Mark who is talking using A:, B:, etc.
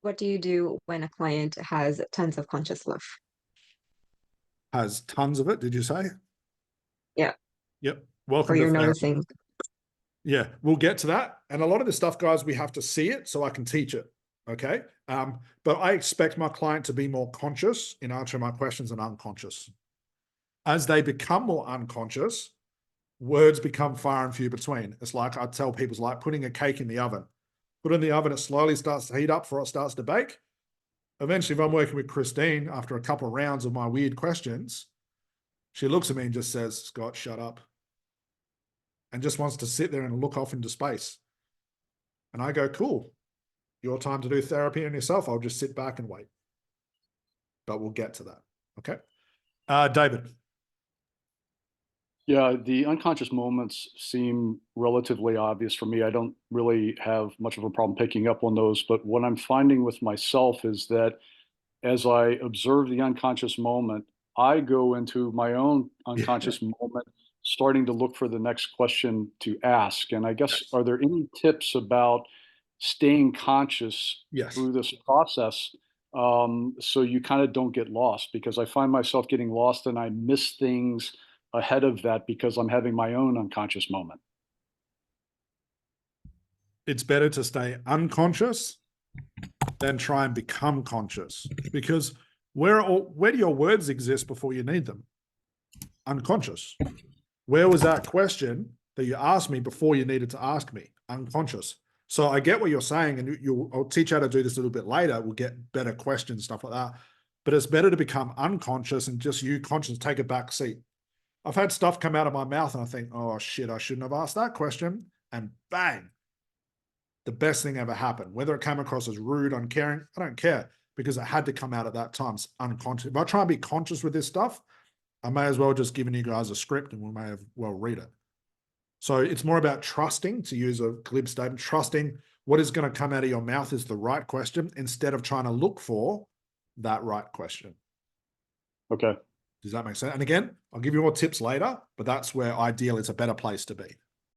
A: What do you do when a client has tons of conscious fluff?
B: Has tons of it, did you say?
A: Yeah.
B: Yep.
A: Or
B: Welcome to
A: you're
B: therapy.
A: noticing.
B: Yeah, we'll get to that. And a lot of the stuff, guys, we have to see it so I can teach it. Okay. But I expect my client to be more conscious in answering my questions than unconscious. As they become more unconscious, words become far and few between. It's like I tell people, it's like putting a cake in the oven. Put it in the oven, it slowly starts to heat up before it starts to bake. Eventually, if I'm working with Christine after a couple of rounds of my weird questions, she looks at me and just says, Scott, shut up. And just wants to sit there and look off into space. And I go, cool. Your time to do therapy on yourself. I'll just sit back and wait. But we'll get to that. Okay. David.
C: Yeah, the unconscious moments seem relatively obvious for me. I don't really have much of a problem picking up on those. But what I'm finding with myself is that as I observe the unconscious moment, I go into my own unconscious moment, starting to look for the next question to ask. And I guess, are there any tips about staying conscious through this process, so you kind of don't get lost? Because I find myself getting lost and I miss things ahead of that because I'm having my own unconscious moment.
B: It's better to stay unconscious than try and become conscious, because where do your words exist before you need them? Unconscious. Where was that question that you asked me before you needed to ask me? Unconscious. So I get what you're saying, and I'll teach you how to do this a little bit later. We'll get better questions, stuff like that. But it's better to become unconscious and just you conscious, take a back seat. I've had stuff come out of my mouth and I think, oh shit, I shouldn't have asked that question. And bang, the best thing ever happened. Whether it came across as rude, uncaring, I don't care, because it had to come out at that time. It's unconscious. If I try and be conscious with this stuff, I may as well just given you guys a script and we may have well read it. So it's more about trusting, to use a glib statement, trusting what is going to come out of your mouth is the right question instead of trying to look for that right question.
C: Okay.
B: Does that make sense? And again, I'll give you more tips later, but that's where ideally it's a better place to be.